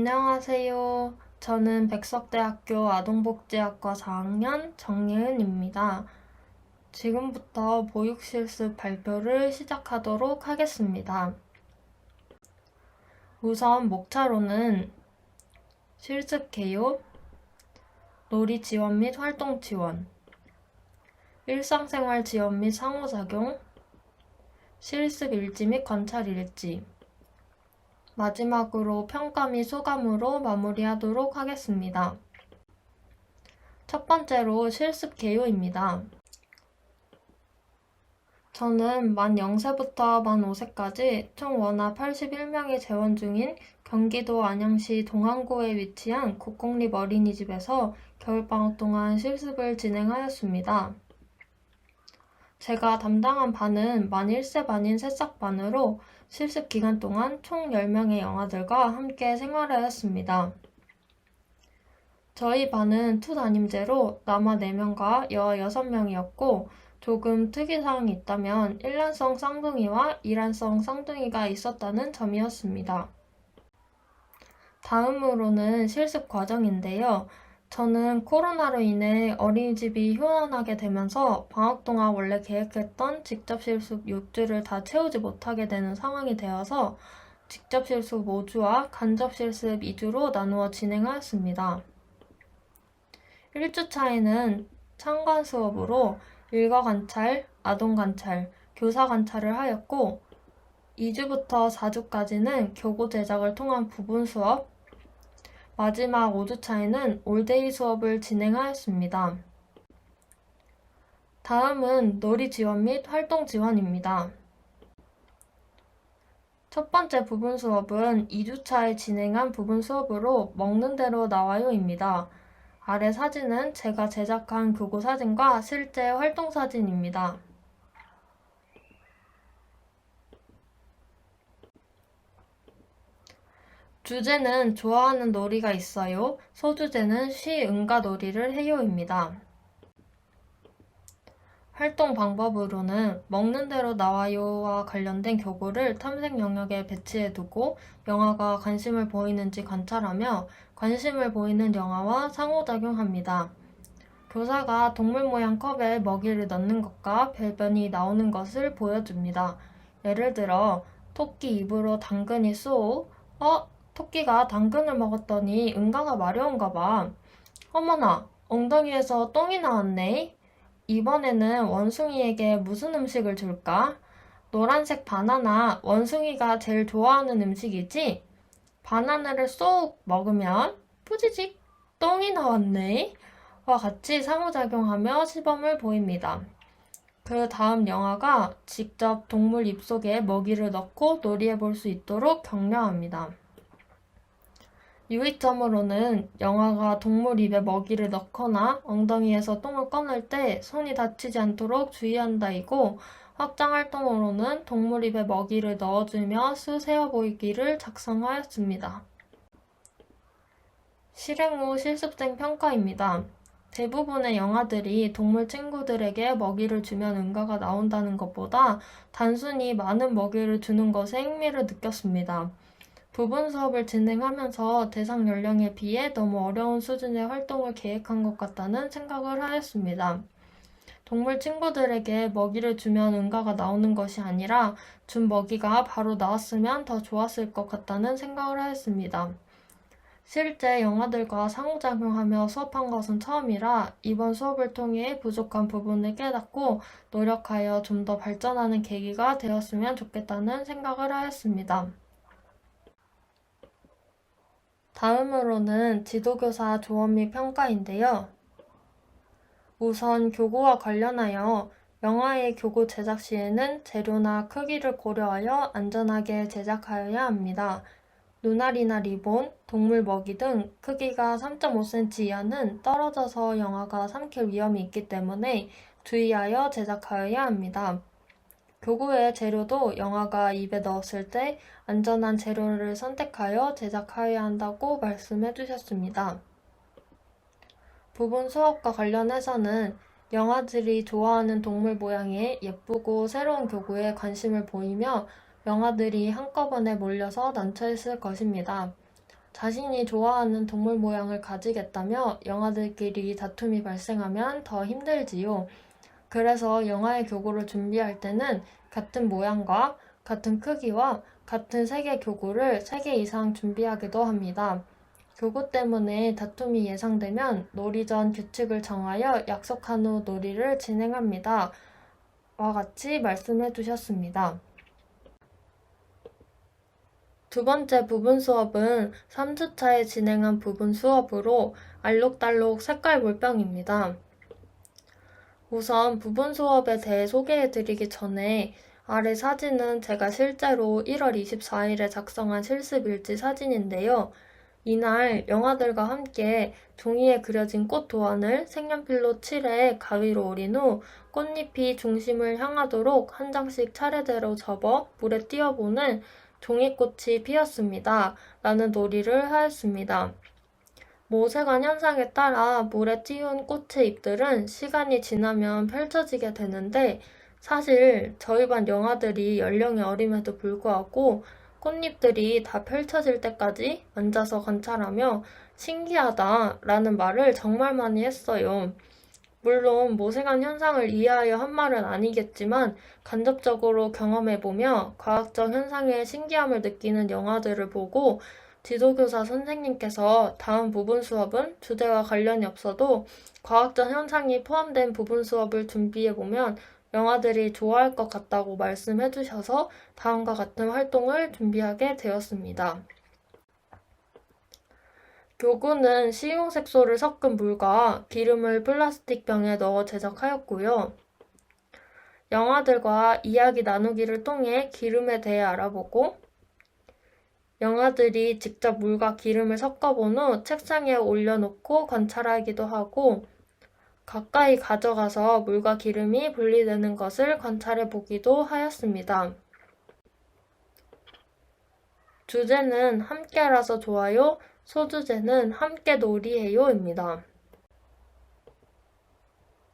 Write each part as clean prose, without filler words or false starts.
안녕하세요. 저는 백석대학교 아동복지학과 4학년 정예은입니다. 지금부터 보육실습 발표를 시작하도록 하겠습니다. 우선 목차로는 실습 개요, 놀이 지원 및 활동 지원, 일상생활 지원 및 상호작용, 실습 일지 및 관찰 일지, 마지막으로 평가 및 소감으로 마무리하도록 하겠습니다. 첫 번째로 실습 개요입니다. 저는 만 0세부터 만 5세까지 총 원아 81명이 재원 중인 경기도 안양시 동안구에 위치한 국공립 어린이집에서 겨울방학 동안 실습을 진행하였습니다. 제가 담당한 반은 만 1세 반인 새싹반으로 실습 기간 동안 총 10명의 영아들과 함께 생활하였습니다. 저희 반은 투 담임제로 남아 4명과 여아 6명이었고 조금 특이사항이 있다면 일란성 쌍둥이와 이란성 쌍둥이가 있었다는 점이었습니다. 다음으로는 실습 과정인데요. 저는 코로나로 인해 어린이집이 휴원하게 되면서 방학 동안 원래 계획했던 직접 실습 6주를 다 채우지 못하게 되는 상황이 되어서 직접 실습 5주와 간접 실습 2주로 나누어 진행하였습니다. 1주차에는 참관 수업으로 일과 관찰, 아동 관찰, 교사 관찰을 하였고 2주부터 4주까지는 교고 제작을 통한 부분 수업, 마지막 5주차에는 올데이 수업을 진행하였습니다. 다음은 놀이 지원 및 활동 지원입니다. 첫 번째 부분 수업은 2주차에 진행한 부분 수업으로 먹는 대로 나와요입니다. 아래 사진은 제가 제작한 교고 사진과 실제 활동 사진입니다. 주제는 좋아하는 놀이가 있어요. 소주제는 쉬-응가 놀이를 해요입니다. 활동 방법으로는 먹는 대로 나와요와 관련된 교구를 탐색 영역에 배치해두고 영아가 관심을 보이는지 관찰하며 관심을 보이는 영아와 상호작용합니다. 교사가 동물 모양 컵에 먹이를 넣는 것과 배변이 나오는 것을 보여줍니다. 예를 들어 토끼 입으로 당근이 쏘 토끼가 당근을 먹었더니 응가가 마려운가 봐. 어머나, 엉덩이에서 똥이 나왔네. 이번에는 원숭이에게 무슨 음식을 줄까? 노란색 바나나, 원숭이가 제일 좋아하는 음식이지? 바나나를 쏙 먹으면 뿌지직 똥이 나왔네. 와 같이 상호작용하며 시범을 보입니다. 그 다음 영아가 직접 동물 입속에 먹이를 넣고 놀이해 볼 수 있도록 격려합니다. 유의점으로는 영아가 동물 입에 먹이를 넣거나 엉덩이에서 똥을 꺼낼 때 손이 다치지 않도록 주의한다이고 확장 활동으로는 동물 입에 먹이를 넣어주며 수세어 보이기를 작성하였습니다. 실행 후 실습생 평가입니다. 대부분의 영아들이 동물 친구들에게 먹이를 주면 응가가 나온다는 것보다 단순히 많은 먹이를 주는 것에 흥미를 느꼈습니다. 부분 수업을 진행하면서 대상 연령에 비해 너무 어려운 수준의 활동을 계획한 것 같다는 생각을 하였습니다. 동물 친구들에게 먹이를 주면 응가가 나오는 것이 아니라 준 먹이가 바로 나왔으면 더 좋았을 것 같다는 생각을 하였습니다. 실제 영아들과 상호작용하며 수업한 것은 처음이라 이번 수업을 통해 부족한 부분을 깨닫고 노력하여 좀 더 발전하는 계기가 되었으면 좋겠다는 생각을 하였습니다. 다음으로는 지도교사 조언 및 평가인데요. 우선 교구와 관련하여 영아의 교구 제작 시에는 재료나 크기를 고려하여 안전하게 제작하여야 합니다. 눈알이나 리본, 동물 먹이 등 크기가 3.5cm 이하는 떨어져서 영아가 삼킬 위험이 있기 때문에 주의하여 제작하여야 합니다. 교구의 재료도 영아가 입에 넣었을 때 안전한 재료를 선택하여 제작하여야 한다고 말씀해 주셨습니다. 부분 수업과 관련해서는 영아들이 좋아하는 동물 모양의 예쁘고 새로운 교구에 관심을 보이며 영아들이 한꺼번에 몰려서 난처했을 것입니다. 자신이 좋아하는 동물 모양을 가지겠다며 영아들끼리 다툼이 발생하면 더 힘들지요. 그래서 영아의 교구를 준비할 때는 같은 모양과 같은 크기와 같은 색의 교구를 3개 이상 준비하기도 합니다. 교구 때문에 다툼이 예상되면 놀이 전 규칙을 정하여 약속한 후 놀이를 진행합니다. 와 같이 말씀해 주셨습니다. 두 번째 부분 수업은 3주차에 진행한 부분 수업으로 알록달록 색깔 물병입니다. 우선 부분 수업에 대해 소개해 드리기 전에 아래 사진은 제가 실제로 1월 24일에 작성한 실습일지 사진인데요. 이날 영아들과 함께 종이에 그려진 꽃 도안을 색연필로 칠해 가위로 오린 후 꽃잎이 중심을 향하도록 한 장씩 차례대로 접어 물에 띄워보는 종이꽃이 피었습니다. 라는 놀이를 하였습니다. 모세관 현상에 따라 물에 띄운 꽃의 잎들은 시간이 지나면 펼쳐지게 되는데 사실 저희 반 영아들이 연령이 어림에도 불구하고 꽃잎들이 다 펼쳐질 때까지 앉아서 관찰하며 신기하다 라는 말을 정말 많이 했어요. 물론 모세관 현상을 이해하여 한 말은 아니겠지만 간접적으로 경험해보며 과학적 현상의 신기함을 느끼는 영화들을 보고 지도교사 선생님께서 다음 부분 수업은 주제와 관련이 없어도 과학적 현상이 포함된 부분 수업을 준비해보면 영아들이 좋아할 것 같다고 말씀해 주셔서 다음과 같은 활동을 준비하게 되었습니다. 교구는 식용색소를 섞은 물과 기름을 플라스틱 병에 넣어 제작하였고요. 영아들과 이야기 나누기를 통해 기름에 대해 알아보고 영아들이 직접 물과 기름을 섞어본 후 책상에 올려놓고 관찰하기도 하고 가까이 가져가서 물과 기름이 분리되는 것을 관찰해 보기도 하였습니다. 주제는 함께라서 좋아요, 소주제는 함께 놀이해요입니다.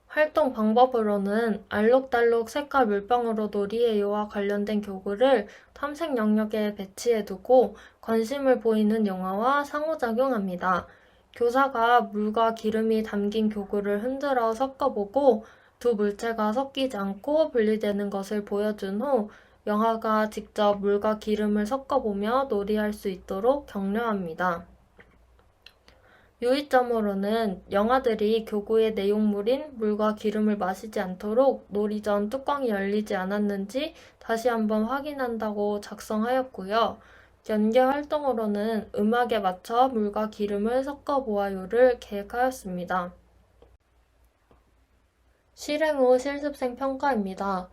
활동 방법으로는 알록달록 색깔 물병으로 놀이해요와 관련된 교구를 탐색 영역에 배치해두고 관심을 보이는 영화와 상호작용합니다. 교사가 물과 기름이 담긴 교구를 흔들어 섞어보고 두 물체가 섞이지 않고 분리되는 것을 보여준 후 영아가 직접 물과 기름을 섞어보며 놀이할 수 있도록 격려합니다. 유의점으로는 영아들이 교구의 내용물인 물과 기름을 마시지 않도록 놀이 전 뚜껑이 열리지 않았는지 다시 한번 확인한다고 작성하였고요. 연계 활동으로는 음악에 맞춰 물과 기름을 섞어 보아요를 계획하였습니다. 실행 후 실습생 평가입니다.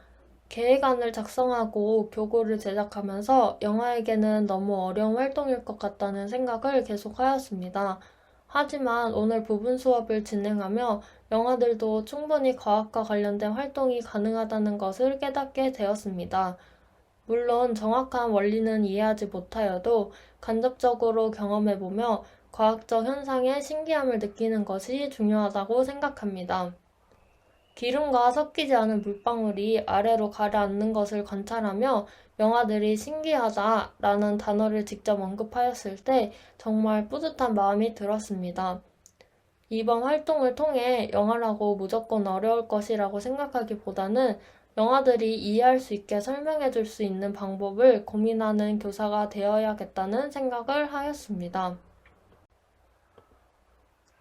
계획안을 작성하고 교구를 제작하면서 영아에게는 너무 어려운 활동일 것 같다는 생각을 계속하였습니다. 하지만 오늘 부분 수업을 진행하며 영아들도 충분히 과학과 관련된 활동이 가능하다는 것을 깨닫게 되었습니다. 물론 정확한 원리는 이해하지 못하여도 간접적으로 경험해보며 과학적 현상의 신기함을 느끼는 것이 중요하다고 생각합니다. 기름과 섞이지 않은 물방울이 아래로 가라앉는 것을 관찰하며 영아들이 신기하다 라는 단어를 직접 언급하였을 때 정말 뿌듯한 마음이 들었습니다. 이번 활동을 통해 영아라고 무조건 어려울 것이라고 생각하기보다는 영아들이 이해할 수 있게 설명해 줄 수 있는 방법을 고민하는 교사가 되어야겠다는 생각을 하였습니다.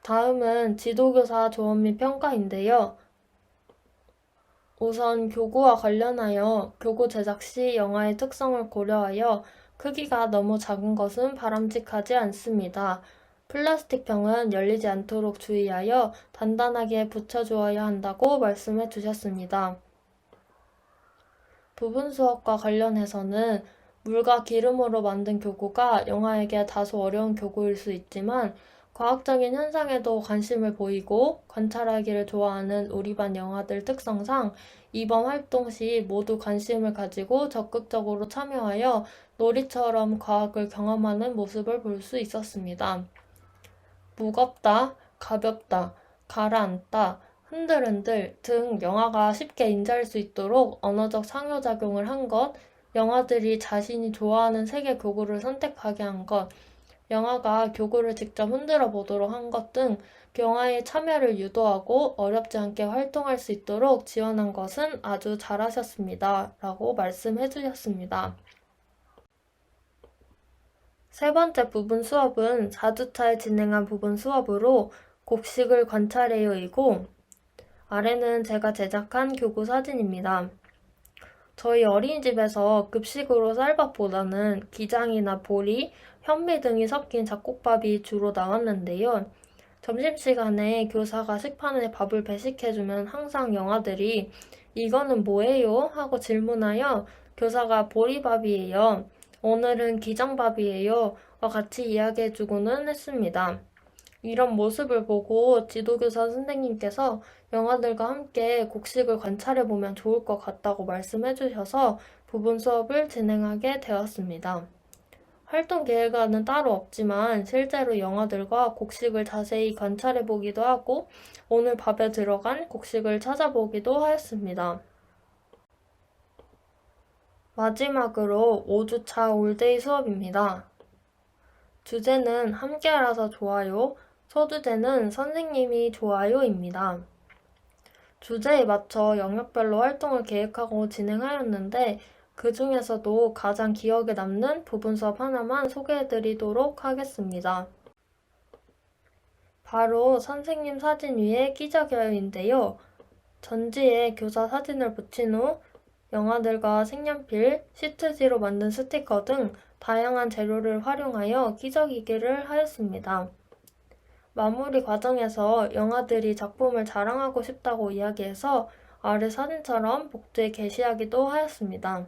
다음은 지도교사 조언 및 평가인데요. 우선 교구와 관련하여 교구 제작 시 영아의 특성을 고려하여 크기가 너무 작은 것은 바람직하지 않습니다. 플라스틱 병은 열리지 않도록 주의하여 단단하게 붙여주어야 한다고 말씀해 주셨습니다. 부분 수업과 관련해서는 물과 기름으로 만든 교구가 영아에게 다소 어려운 교구일 수 있지만 과학적인 현상에도 관심을 보이고 관찰하기를 좋아하는 우리 반 영아들 특성상 이번 활동 시 모두 관심을 가지고 적극적으로 참여하여 놀이처럼 과학을 경험하는 모습을 볼 수 있었습니다. 무겁다, 가볍다, 가라앉다, 흔들흔들 등 영아가 쉽게 인지할 수 있도록 언어적 상호작용을 한 것, 영아들이 자신이 좋아하는 색의 교구를 선택하게 한 것, 영화가 교구를 직접 흔들어 보도록 한 것 등 영화의 참여를 유도하고 어렵지 않게 활동할 수 있도록 지원한 것은 아주 잘하셨습니다. 라고 말씀해 주셨습니다. 세 번째 부분 수업은 4주차에 진행한 부분 수업으로 곡식을 관찰해요이고 아래는 제가 제작한 교구 사진입니다. 저희 어린이집에서 급식으로 쌀밥보다는 기장이나 보리, 현미 등이 섞인 잡곡밥이 주로 나왔는데요. 점심시간에 교사가 식판에 밥을 배식해주면 항상 영아들이 이거는 뭐예요? 하고 질문하여 교사가 보리밥이에요. 오늘은 기장밥이에요. 와 같이 이야기해주고는 했습니다. 이런 모습을 보고 지도교사 선생님께서 영아들과 함께 곡식을 관찰해보면 좋을 것 같다고 말씀해주셔서 부분 수업을 진행하게 되었습니다. 활동 계획안은 따로 없지만 실제로 영아들과 곡식을 자세히 관찰해보기도 하고 오늘 밥에 들어간 곡식을 찾아보기도 하였습니다. 마지막으로 5주차 올데이 수업입니다. 주제는 함께라서 좋아요, 소주제는 선생님이 좋아요입니다. 주제에 맞춰 영역별로 활동을 계획하고 진행하였는데 그 중에서도 가장 기억에 남는 부분 수업 하나만 소개해드리도록 하겠습니다. 바로 선생님 사진 위에 끼적여요인데요. 전지에 교사 사진을 붙인 후 영아들과 색연필, 시트지로 만든 스티커 등 다양한 재료를 활용하여 끼적이기를 하였습니다. 마무리 과정에서 영아들이 작품을 자랑하고 싶다고 이야기해서 아래 사진처럼 복도에 게시하기도 하였습니다.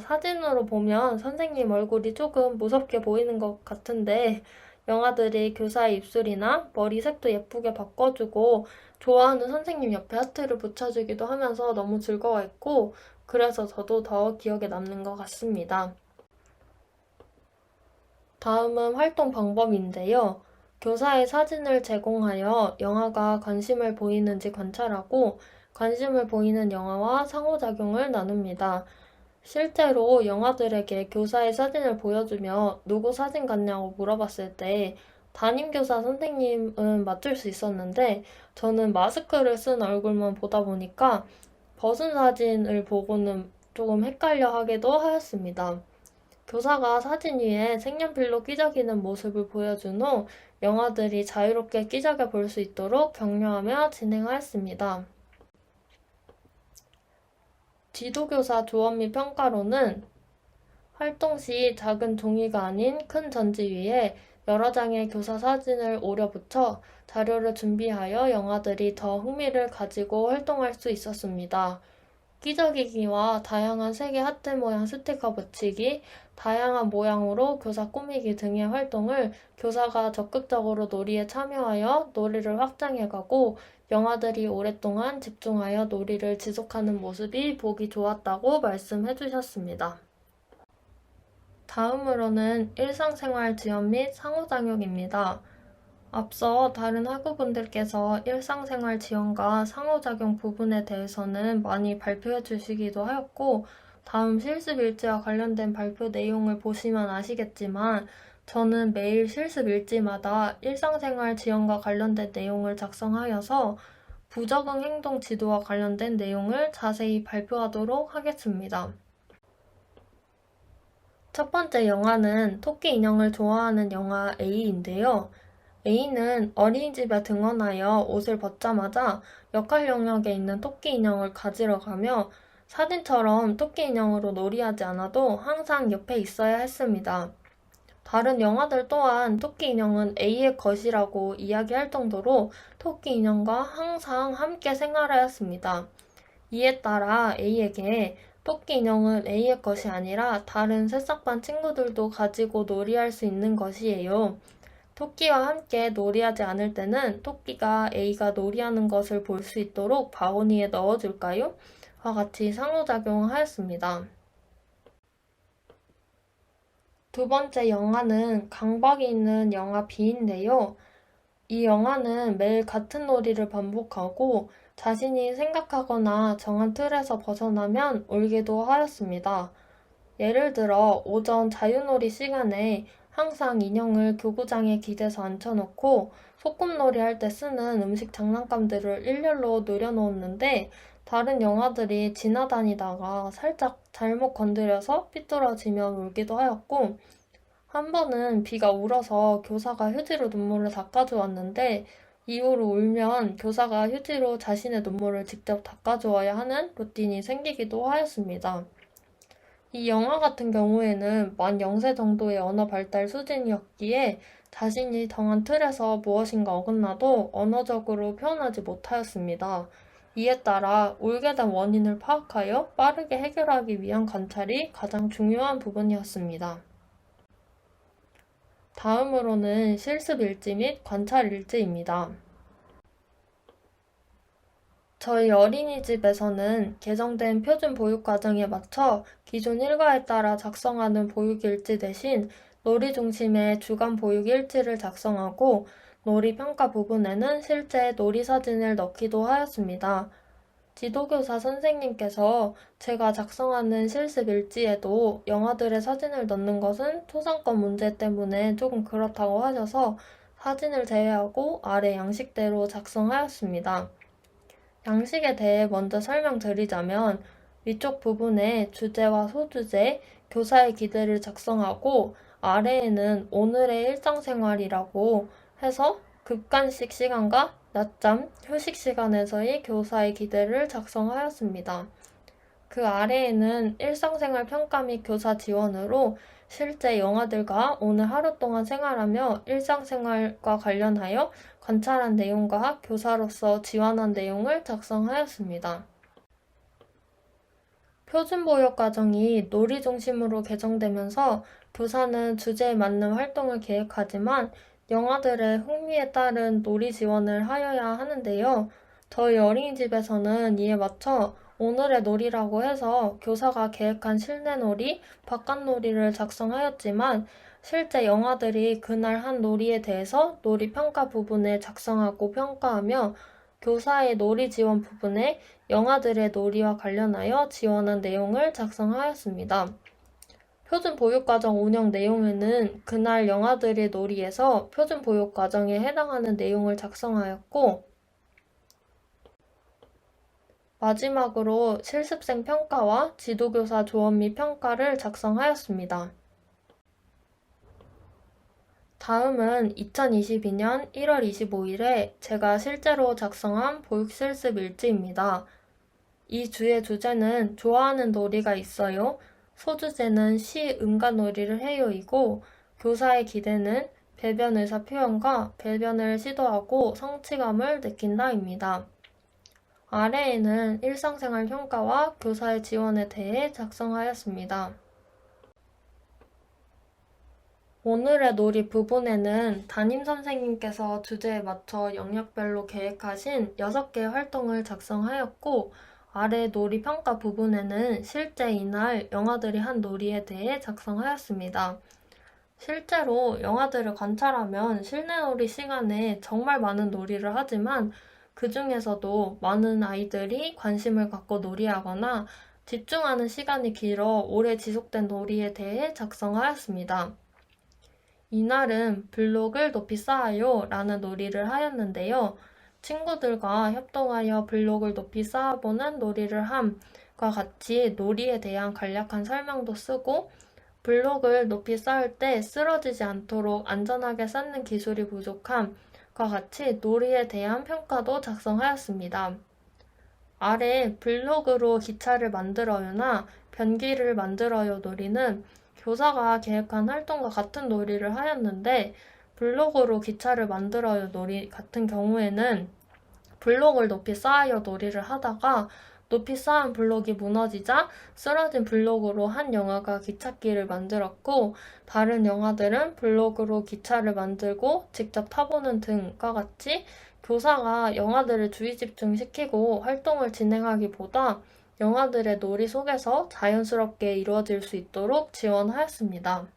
사진으로 보면 선생님 얼굴이 조금 무섭게 보이는 것 같은데 영아들이 교사의 입술이나 머리색도 예쁘게 바꿔주고 좋아하는 선생님 옆에 하트를 붙여주기도 하면서 너무 즐거워했고 그래서 저도 더 기억에 남는 것 같습니다. 다음은 활동 방법인데요. 교사의 사진을 제공하여 영아가 관심을 보이는지 관찰하고 관심을 보이는 영아와 상호작용을 나눕니다. 실제로 영아들에게 교사의 사진을 보여주며 누구 사진 같냐고 물어봤을 때 담임교사 선생님은 맞출 수 있었는데 저는 마스크를 쓴 얼굴만 보다 보니까 벗은 사진을 보고는 조금 헷갈려 하기도 하였습니다. 교사가 사진 위에 색연필로 끼적이는 모습을 보여준 후 영아들이 자유롭게 끼적여 볼 수 있도록 격려하며 진행하였습니다. 지도교사 조언 및 평가로는 활동 시 작은 종이가 아닌 큰 전지 위에 여러 장의 교사 사진을 오려 붙여 자료를 준비하여 영아들이 더 흥미를 가지고 활동할 수 있었습니다. 끼적이기와 다양한 색의 하트 모양 스티커 붙이기, 다양한 모양으로 교사 꾸미기 등의 활동을 교사가 적극적으로 놀이에 참여하여 놀이를 확장해가고 영아들이 오랫동안 집중하여 놀이를 지속하는 모습이 보기 좋았다고 말씀해 주셨습니다. 다음으로는 일상생활 지원 및 상호작용입니다. 앞서 다른 학우분들께서 일상생활 지원과 상호작용 부분에 대해서는 많이 발표해 주시기도 하였고 다음 실습일지와 관련된 발표 내용을 보시면 아시겠지만 저는 매일 실습일지마다 일상생활 지원과 관련된 내용을 작성하여서 부적응 행동 지도와 관련된 내용을 자세히 발표하도록 하겠습니다. 첫 번째 영화는 토끼 인형을 좋아하는 영화 A인데요. A는 어린이집에 등원하여 옷을 벗자마자 역할 영역에 있는 토끼 인형을 가지러 가며 사진처럼 토끼 인형으로 놀이하지 않아도 항상 옆에 있어야 했습니다. 다른 영화들 또한 토끼 인형은 A의 것이라고 이야기할 정도로 토끼 인형과 항상 함께 생활하였습니다. 이에 따라 A에게 토끼 인형은 A의 것이 아니라 다른 새싹반 친구들도 가지고 놀이할 수 있는 것이에요. 토끼와 함께 놀이하지 않을 때는 토끼가 A가 놀이하는 것을 볼 수 있도록 바구니에 넣어줄까요? 와 같이 상호작용하였습니다. 두 번째 영화는 강박이 있는 영화 B인데요. 이 영화는 매일 같은 놀이를 반복하고 자신이 생각하거나 정한 틀에서 벗어나면 울기도 하였습니다. 예를 들어 오전 자유놀이 시간에 항상 인형을 교구장에 기대서 앉혀놓고 소꿉놀이 할 때 쓰는 음식 장난감들을 일렬로 늘여놓았는데 다른 영아들이 지나다니다가 살짝 잘못 건드려서 삐뚤어지며 울기도 하였고 한 번은 비가 울어서 교사가 휴지로 눈물을 닦아주었는데 이후로 울면 교사가 휴지로 자신의 눈물을 직접 닦아주어야 하는 루틴이 생기기도 하였습니다. 이 영화 같은 경우에는 만 0세 정도의 언어 발달 수준이었기에 자신이 정한 틀에서 무엇인가 어긋나도 언어적으로 표현하지 못하였습니다. 이에 따라 울게 된 원인을 파악하여 빠르게 해결하기 위한 관찰이 가장 중요한 부분이었습니다. 다음으로는 실습 일지 및 관찰 일지입니다. 저희 어린이집에서는 개정된 표준 보육 과정에 맞춰 기존 일과에 따라 작성하는 보육 일지 대신 놀이 중심의 주간 보육 일지를 작성하고 놀이 평가 부분에는 실제 놀이 사진을 넣기도 하였습니다. 지도교사 선생님께서 제가 작성하는 실습 일지에도 영아들의 사진을 넣는 것은 초상권 문제 때문에 조금 그렇다고 하셔서 사진을 제외하고 아래 양식대로 작성하였습니다. 양식에 대해 먼저 설명드리자면 위쪽 부분에 주제와 소주제, 교사의 기대를 작성하고 아래에는 오늘의 일상생활이라고 해서 급간식 시간과 낮잠, 휴식 시간에서의 교사의 기대를 작성하였습니다. 그 아래에는 일상생활 평가 및 교사 지원으로 실제 영아들과 오늘 하루 동안 생활하며 일상생활과 관련하여 관찰한 내용과 교사로서 지원한 내용을 작성하였습니다. 표준보육 과정이 놀이 중심으로 개정되면서 교사는 주제에 맞는 활동을 계획하지만 영아들의 흥미에 따른 놀이 지원을 하여야 하는데요. 저희 어린이집에서는 이에 맞춰 오늘의 놀이라고 해서 교사가 계획한 실내 놀이, 바깥 놀이를 작성하였지만 실제 영아들이 그날 한 놀이에 대해서 놀이 평가 부분에 작성하고 평가하며 교사의 놀이 지원 부분에 영아들의 놀이와 관련하여 지원한 내용을 작성하였습니다. 표준 보육과정 운영 내용에는 그날 영아들의 놀이에서 표준 보육과정에 해당하는 내용을 작성하였고 마지막으로 실습생 평가와 지도교사 조언 및 평가를 작성하였습니다. 다음은 2022년 1월 25일에 제가 실제로 작성한 보육실습 일지입니다. 이 주의 주제는 좋아하는 놀이가 있어요. 소주제는 시, 음과 놀이를 해요이고 교사의 기대는 배변 의사 표현과 배변을 시도하고 성취감을 느낀다입니다. 아래에는 일상생활 평가와 교사의 지원에 대해 작성하였습니다. 오늘의 놀이 부분에는 담임선생님께서 주제에 맞춰 영역별로 계획하신 6개의 활동을 작성하였고 아래 놀이 평가 부분에는 실제 이날 영아들이 한 놀이에 대해 작성하였습니다. 실제로 영아들을 관찰하면 실내 놀이 시간에 정말 많은 놀이를 하지만 그 중에서도 많은 아이들이 관심을 갖고 놀이하거나 집중하는 시간이 길어 오래 지속된 놀이에 대해 작성하였습니다. 이날은 블록을 높이 쌓아요 라는 놀이를 하였는데요. 친구들과 협동하여 블록을 높이 쌓아보는 놀이를 함과 같이 놀이에 대한 간략한 설명도 쓰고 블록을 높이 쌓을 때 쓰러지지 않도록 안전하게 쌓는 기술이 부족함과 같이 놀이에 대한 평가도 작성하였습니다. 아래 블록으로 기차를 만들어요나 변기를 만들어요 놀이는 교사가 계획한 활동과 같은 놀이를 하였는데 블록으로 기차를 만들어요 놀이 같은 경우에는 블록을 높이 쌓아요 놀이를 하다가 높이 쌓은 블록이 무너지자 쓰러진 블록으로 한 영아가 기찻길을 만들었고 다른 영아들은 블록으로 기차를 만들고 직접 타보는 등과 같이 교사가 영아들을 주의 집중시키고 활동을 진행하기보다 영아들의 놀이 속에서 자연스럽게 이루어질 수 있도록 지원하였습니다.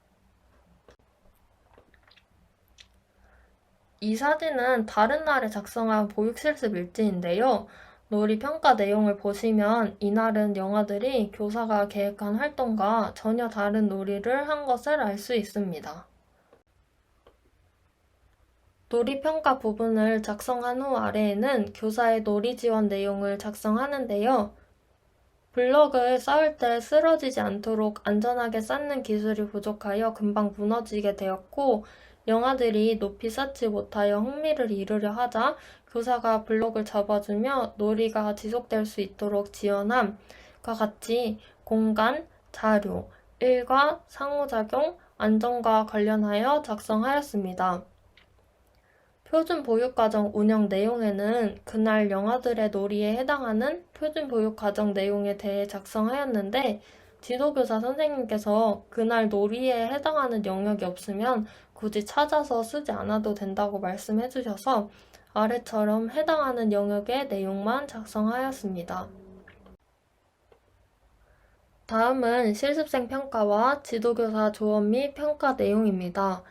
이 사진은 다른 날에 작성한 보육실습 일지인데요. 놀이 평가 내용을 보시면 이날은 영아들이 교사가 계획한 활동과 전혀 다른 놀이를 한 것을 알 수 있습니다. 놀이평가 부분을 작성한 후 아래에는 교사의 놀이 지원 내용을 작성하는데요. 블럭을 쌓을 때 쓰러지지 않도록 안전하게 쌓는 기술이 부족하여 금방 무너지게 되었고, 영아들이 높이 쌓지 못하여 흥미를 잃으려 하자 교사가 블록을 잡아주며 놀이가 지속될 수 있도록 지원함과 같이 공간, 자료, 일과, 상호작용, 안전과 관련하여 작성하였습니다. 표준보육과정 운영 내용에는 그날 영아들의 놀이에 해당하는 표준보육과정 내용에 대해 작성하였는데, 지도교사 선생님께서 그날 놀이에 해당하는 영역이 없으면 굳이 찾아서 쓰지 않아도 된다고 말씀해 주셔서 아래처럼 해당하는 영역의 내용만 작성하였습니다. 다음은 실습생 평가와 지도교사 조언 및 평가 내용입니다.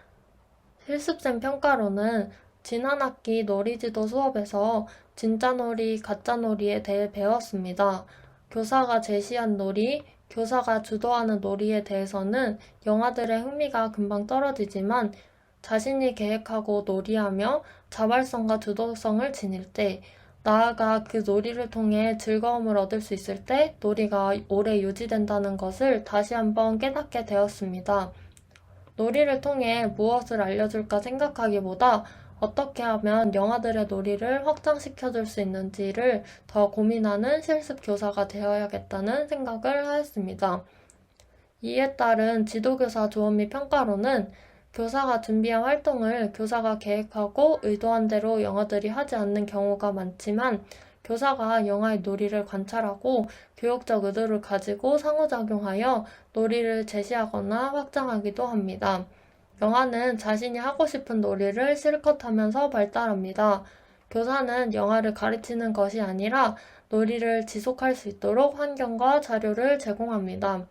실습생 평가로는 지난 학기 놀이지도 수업에서 진짜놀이, 가짜놀이에 대해 배웠습니다. 교사가 제시한 놀이, 교사가 주도하는 놀이에 대해서는 영아들의 흥미가 금방 떨어지지만 자신이 계획하고 놀이하며 자발성과 주도성을 지닐 때, 나아가 그 놀이를 통해 즐거움을 얻을 수 있을 때 놀이가 오래 유지된다는 것을 다시 한번 깨닫게 되었습니다. 놀이를 통해 무엇을 알려줄까 생각하기보다 어떻게 하면 영아들의 놀이를 확장시켜줄 수 있는지를 더 고민하는 실습 교사가 되어야겠다는 생각을 하였습니다. 이에 따른 지도교사 조언 및 평가로는 교사가 준비한 활동을 교사가 계획하고 의도한 대로 영아들이 하지 않는 경우가 많지만, 교사가 영아의 놀이를 관찰하고 교육적 의도를 가지고 상호작용하여 놀이를 제시하거나 확장하기도 합니다. 영아는 자신이 하고 싶은 놀이를 실컷 하면서 발달합니다. 교사는 영아를 가르치는 것이 아니라 놀이를 지속할 수 있도록 환경과 자료를 제공합니다.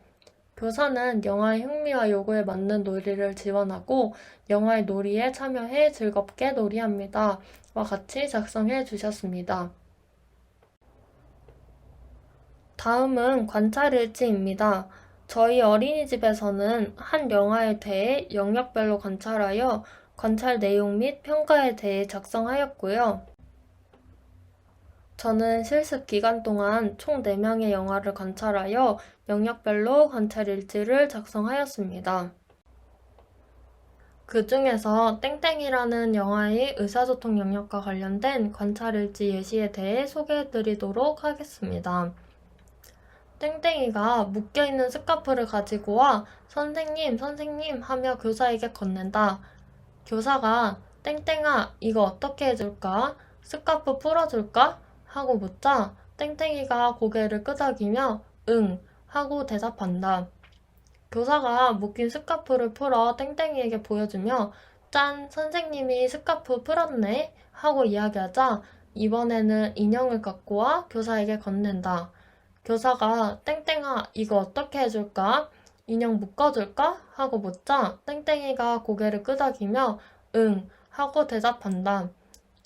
교사는 영아의 흥미와 요구에 맞는 놀이를 지원하고 영아의 놀이에 참여해 즐겁게 놀이합니다. 와 같이 작성해 주셨습니다. 다음은 관찰일지입니다. 저희 어린이집에서는 한 영화에 대해 영역별로 관찰하여 관찰 내용 및 평가에 대해 작성하였고요. 저는 실습 기간 동안 총 4명의 영화를 관찰하여 영역별로 관찰 일지를 작성하였습니다. 그 중에서 땡땡이라는 영화의 의사소통 영역과 관련된 관찰 일지 예시에 대해 소개해드리도록 하겠습니다. 땡땡이가 묶여있는 스카프를 가지고 와 선생님, 선생님 하며 교사에게 건넨다. 교사가 땡땡아, 이거 어떻게 해줄까? 스카프 풀어줄까? 하고 묻자 땡땡이가 고개를 끄덕이며 응 하고 대답한다. 교사가 묶인 스카프를 풀어 땡땡이에게 보여주며 짠, 선생님이 스카프 풀었네 하고 이야기하자 이번에는 인형을 갖고 와 교사에게 건넨다. 교사가 땡땡아 이거 어떻게 해줄까? 인형 묶어줄까? 하고 묻자 땡땡이가 고개를 끄덕이며 응 하고 대답한다.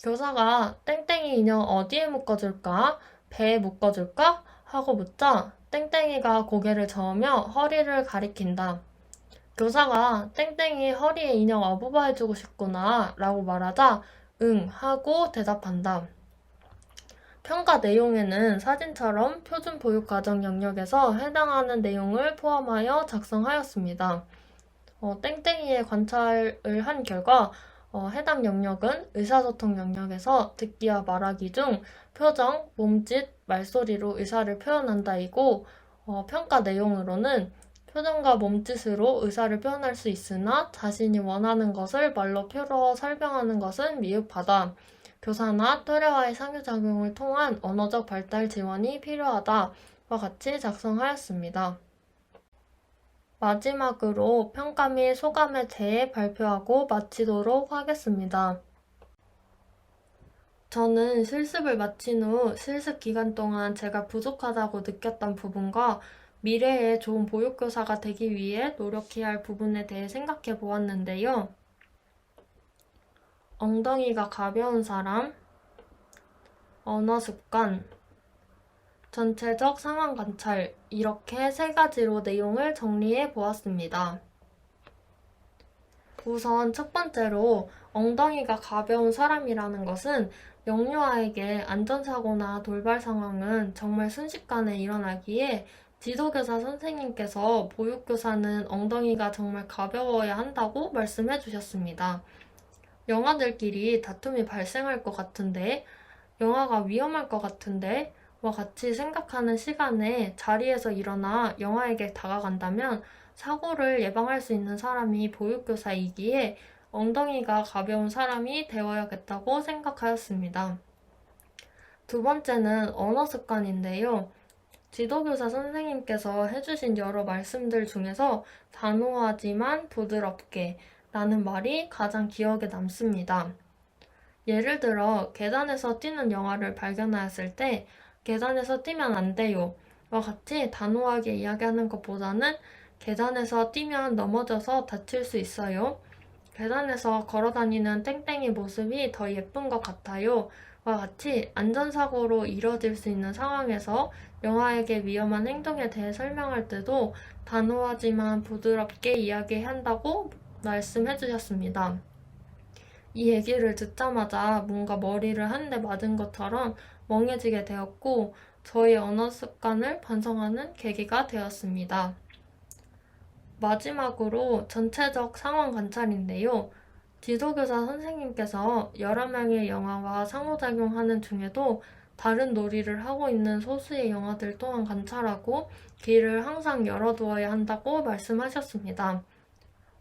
교사가 땡땡이 인형 어디에 묶어줄까? 배에 묶어줄까? 하고 묻자 땡땡이가 고개를 저으며 허리를 가리킨다. 교사가 땡땡이 허리에 인형 어부바 해주고 싶구나 라고 말하자 응 하고 대답한다. 평가 내용에는 사진처럼 표준 보육 과정 영역에서 해당하는 내용을 포함하여 작성하였습니다. 땡땡이의 관찰을 한 결과 해당 영역은 의사소통 영역에서 듣기와 말하기 중 표정, 몸짓, 말소리로 의사를 표현한다이고, 평가 내용으로는 표정과 몸짓으로 의사를 표현할 수 있으나 자신이 원하는 것을 말로 표로 설명하는 것은 미흡하다. 교사나 또래와의 상호작용을 통한 언어적 발달 지원이 필요하다와 같이 작성하였습니다. 마지막으로 평가 및 소감에 대해 발표하고 마치도록 하겠습니다. 저는 실습을 마친 후 실습 기간 동안 제가 부족하다고 느꼈던 부분과 미래에 좋은 보육교사가 되기 위해 노력해야 할 부분에 대해 생각해 보았는데요. 엉덩이가 가벼운 사람, 언어 습관, 전체적 상황 관찰, 이렇게 3가지로 내용을 정리해 보았습니다. 우선 첫 번째로 엉덩이가 가벼운 사람이라는 것은 영유아에게 안전사고나 돌발 상황은 정말 순식간에 일어나기에 지도교사 선생님께서 보육교사는 엉덩이가 정말 가벼워야 한다고 말씀해 주셨습니다. 영아들끼리 다툼이 발생할 것 같은데, 영아가 위험할 것 같은데, 와 같이 생각하는 시간에 자리에서 일어나 영아에게 다가간다면 사고를 예방할 수 있는 사람이 보육교사이기에 엉덩이가 가벼운 사람이 되어야겠다고 생각하였습니다. 두 번째는 언어 습관인데요. 지도교사 선생님께서 해주신 여러 말씀들 중에서 단호하지만 부드럽게 라는 말이 가장 기억에 남습니다. 예를 들어 계단에서 뛰는 영아를 발견하였을 때 계단에서 뛰면 안 돼요 와 같이 단호하게 이야기하는 것보다는 계단에서 뛰면 넘어져서 다칠 수 있어요. 계단에서 걸어다니는 땡땡이 모습이 더 예쁜 것 같아요 와 같이 안전사고로 이뤄질 수 있는 상황에서 영아에게 위험한 행동에 대해 설명할 때도 단호하지만 부드럽게 이야기한다고 말씀해 주셨습니다. 이 얘기를 듣자마자 뭔가 머리를 한 대 맞은 것처럼 멍해지게 되었고 저의 언어 습관을 반성하는 계기가 되었습니다. 마지막으로 전체적 상황 관찰인데요. 지도교사 선생님께서 여러 명의 영아와 상호작용하는 중에도 다른 놀이를 하고 있는 소수의 영아들 또한 관찰하고 귀를 항상 열어두어야 한다고 말씀하셨습니다.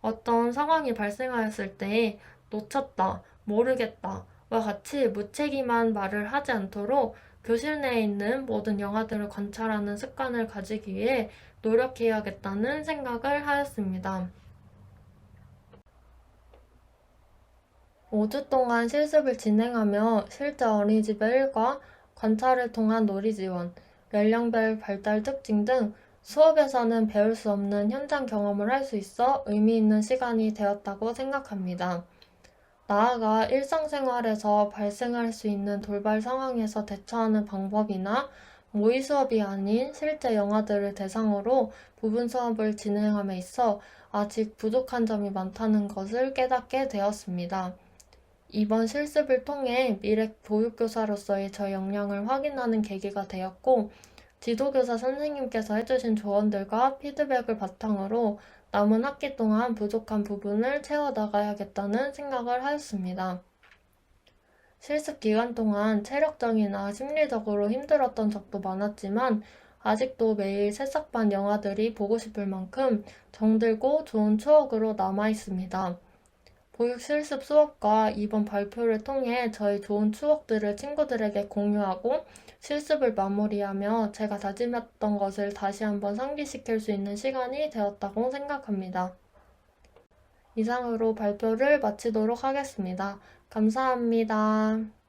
어떤 상황이 발생하였을 때 놓쳤다, 모르겠다 와 같이 무책임한 말을 하지 않도록 교실 내에 있는 모든 영아들을 관찰하는 습관을 가지기 위해 노력해야겠다는 생각을 하였습니다. 5주 동안 실습을 진행하며 실제 어린이집의 일과 관찰을 통한 놀이 지원, 연령별 발달 특징 등 수업에서는 배울 수 없는 현장 경험을 할 수 있어 의미 있는 시간이 되었다고 생각합니다. 나아가 일상생활에서 발생할 수 있는 돌발 상황에서 대처하는 방법이나 모의 수업이 아닌 실제 영아들을 대상으로 부분 수업을 진행함에 있어 아직 부족한 점이 많다는 것을 깨닫게 되었습니다. 이번 실습을 통해 미래 보육교사로서의 저 역량을 확인하는 계기가 되었고, 지도교사 선생님께서 해주신 조언들과 피드백을 바탕으로 남은 학기 동안 부족한 부분을 채워나가야겠다는 생각을 하였습니다. 실습 기간 동안 체력적이나 심리적으로 힘들었던 적도 많았지만 아직도 매일 새싹반 영아들이 보고 싶을 만큼 정들고 좋은 추억으로 남아있습니다. 보육 실습 수업과 이번 발표를 통해 저의 좋은 추억들을 친구들에게 공유하고 실습을 마무리하며 제가 다짐했던 것을 다시 한번 상기시킬 수 있는 시간이 되었다고 생각합니다. 이상으로 발표를 마치도록 하겠습니다. 감사합니다.